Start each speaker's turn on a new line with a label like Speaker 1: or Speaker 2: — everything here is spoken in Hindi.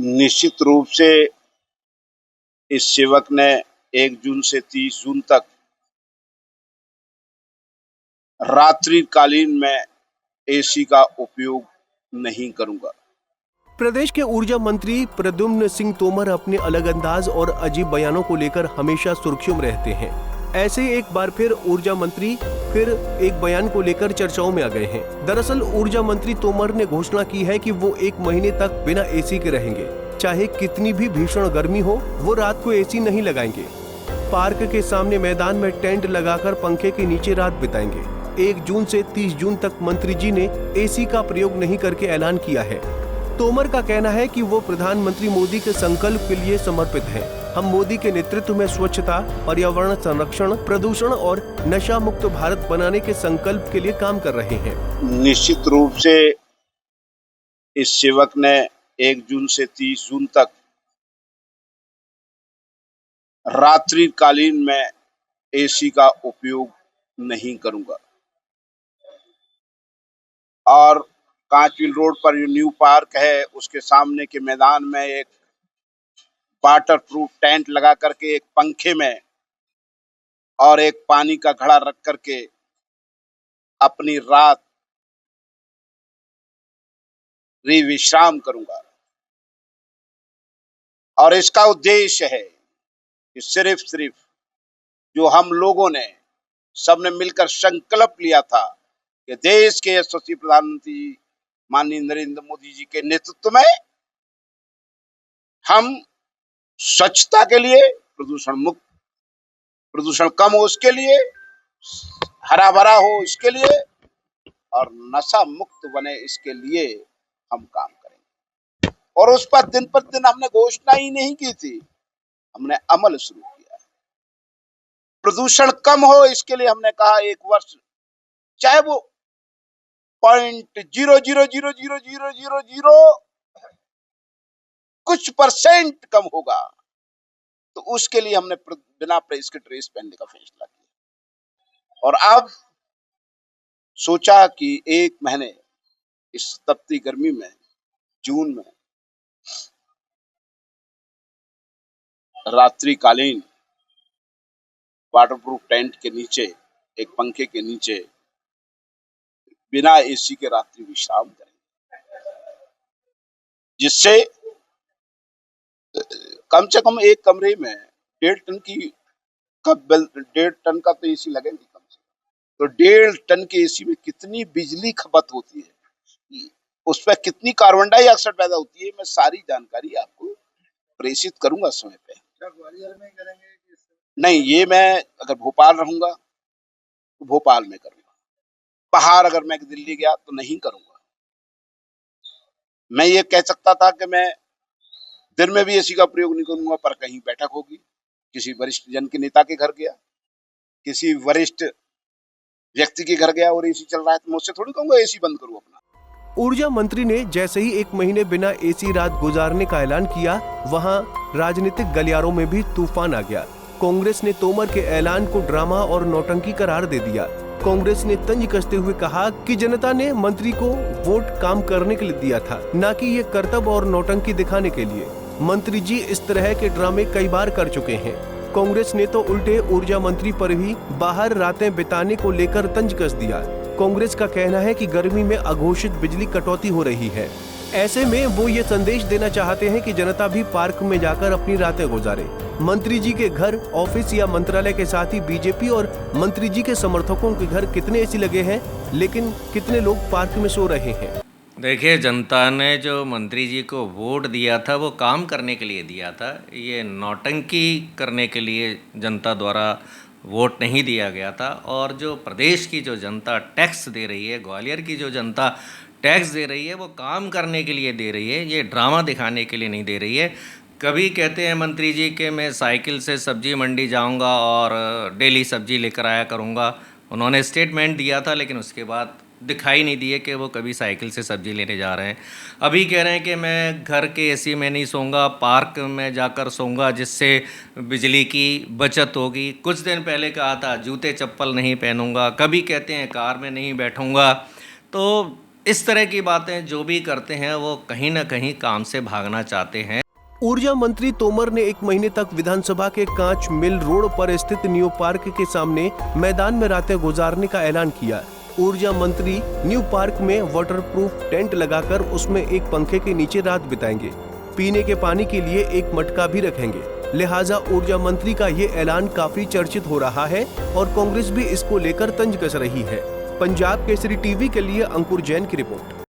Speaker 1: निश्चित रूप से इस सेवक ने 1 जून से 30 जून तक रात्रिकालीन में एसी का उपयोग नहीं करूंगा।
Speaker 2: प्रदेश के ऊर्जा मंत्री प्रद्युम्न सिंह तोमर अपने अलग अंदाज और अजीब बयानों को लेकर हमेशा सुर्खियों में रहते हैं। ऐसे एक बार फिर ऊर्जा मंत्री फिर एक बयान को लेकर चर्चाओं में आ गए हैं। दरअसल ऊर्जा मंत्री तोमर ने घोषणा की है कि वो 1 महीने तक बिना एसी के रहेंगे। चाहे कितनी भी भीषण गर्मी हो, वो रात को एसी नहीं लगाएंगे। पार्क के सामने मैदान में टेंट लगाकर पंखे के नीचे रात बिताएंगे। 1 जून से 30 जून तक मंत्री जी ने एसी का प्रयोग नहीं करके ऐलान किया है। तोमर का कहना है कि वो प्रधानमंत्री मोदी के संकल्प के लिए समर्पित हैं। हम मोदी के नेतृत्व में स्वच्छता, पर्यावरण संरक्षण, प्रदूषण और नशा मुक्त भारत बनाने के संकल्प के लिए काम कर रहे हैं।
Speaker 1: निश्चित रूप से इस सेवक ने 1 जून से 30 जून तक रात्रिकालीन में एसी का उपयोग नहीं करूंगा और कांचविल रोड पर जो न्यू पार्क है उसके सामने के मैदान में एक वाटर प्रूफ टेंट लगा करके एक पंखे में और एक पानी का घड़ा रख करके अपनी रात विश्राम करूंगा। और इसका उद्देश्य है कि सिर्फ जो हम लोगों ने सबने मिलकर संकल्प लिया था कि देश के यशस्वी प्रधानमंत्री माननीय नरेंद्र मोदी जी के नेतृत्व में हम स्वच्छता के लिए, प्रदूषण कम हो उसके लिए, हरा भरा हो इसके लिए और नशा मुक्त बने इसके लिए हम काम करेंगे। और उस पर दिन प्रतिदिन हमने घोषणा ही नहीं की थी, हमने अमल शुरू किया। प्रदूषण कम हो इसके लिए हमने कहा 1 वर्ष चाहे वो 0.00000 कुछ % कम होगा तो उसके लिए हमने बिना प्रेस के ड्रेस पहनने का फैसला किया। और अब सोचा कि 1 महीने इस तपती गर्मी में, जून में रात्रिकालीन वाटरप्रूफ टेंट के नीचे, एक पंखे के नीचे बिना एसी के रात्रि विश्राम करेंगे, जिससे कम से कम एक कमरे में 1.5 टन का तो एसी लगेगा कम से कम। तो 1.5 टन के एसी में कितनी बिजली खपत होती है, उस पर कितनी कार्बन डाइऑक्साइड पैदा होती है, मैं सारी जानकारी आपको प्रेषित करूंगा समय पे। ग्वालियर में करेंगे? नहीं, ये मैं अगर भोपाल रहूंगा तो भोपाल में करूंगा। बाहर अगर मैं दिल्ली गया तो नहीं करूंगा। मैं ये कह सकता था कि मैं दिन में भी एसी का प्रयोग नहीं करूंगा, पर कहीं बैठक होगी, किसी वरिष्ठ जन के नेता के घर गया, किसी वरिष्ठ व्यक्ति के घर गया और एसी चल रहा है तो मैं उससे थोड़ी कहूंगा एसी बंद करूं अपना।
Speaker 2: ऊर्जा मंत्री ने जैसे ही 1 महीने बिना एसी रात गुजारने का ऐलान किया, वहां राजनीतिक गलियारों में भी तूफान आ गया। कांग्रेस ने तोमर के ऐलान को ड्रामा और नौटंकी करार दे दिया। कांग्रेस ने तंज कसते हुए कहा कि जनता ने मंत्री को वोट काम करने के लिए दिया था, न कि ये करतब और नौटंकी दिखाने के लिए। मंत्री जी इस तरह के ड्रामे कई बार कर चुके हैं। कांग्रेस ने तो उल्टे ऊर्जा मंत्री पर भी बाहर रातें बिताने को लेकर तंज कस दिया। कांग्रेस का कहना है कि गर्मी में अघोषित बिजली कटौती हो रही है। ऐसे में वो ये संदेश देना चाहते हैं कि जनता भी पार्क में जाकर अपनी रातें गुजारे। मंत्री जी के घर, ऑफिस या मंत्रालय के साथ ही बीजेपी और मंत्री जी के समर्थकों के घर कितने एसी लगे हैं, लेकिन कितने लोग पार्क में सो रहे हैं।
Speaker 3: देखिए, जनता ने जो मंत्री जी को वोट दिया था वो काम करने के लिए दिया था, ये नौटंकी करने के लिए जनता द्वारा वोट नहीं दिया गया था। और जो प्रदेश की जो जनता टैक्स दे रही है, ग्वालियर की जो जनता टैक्स दे रही है, वो काम करने के लिए दे रही है, ये ड्रामा दिखाने के लिए नहीं दे रही है। कभी कहते हैं मंत्री जी कि मैं साइकिल से सब्जी मंडी जाऊंगा और डेली सब्जी लेकर आया करूंगा। उन्होंने स्टेटमेंट दिया था, लेकिन उसके बाद दिखाई नहीं दिए कि वो कभी साइकिल से सब्जी लेने जा रहे हैं। अभी कह रहे हैं कि मैं घर के एसी में नहीं सोऊंगा, पार्क में जाकर सोऊंगा, जिससे बिजली की बचत होगी। कुछ दिन पहले कहा था जूते चप्पल नहीं पहनूंगा। कभी कहते हैं कार में नहीं बैठूंगा। तो इस तरह की बातें जो भी करते हैं वो कहीं ना कहीं काम से भागना चाहते हैं।
Speaker 2: ऊर्जा मंत्री तोमर ने 1 महीने तक विधानसभा के कांच मिल रोड पर स्थित न्यू पार्क के सामने मैदान में रातें गुजारने का ऐलान किया। ऊर्जा मंत्री न्यू पार्क में वाटरप्रूफ टेंट लगाकर उसमें एक पंखे के नीचे रात बिताएंगे। पीने के पानी के लिए एक मटका भी रखेंगे। लिहाजा ऊर्जा मंत्री का ये ऐलान काफी चर्चित हो रहा है और कांग्रेस भी इसको लेकर तंज कस रही है। पंजाब केसरी टीवी के लिए अंकुर जैन की रिपोर्ट।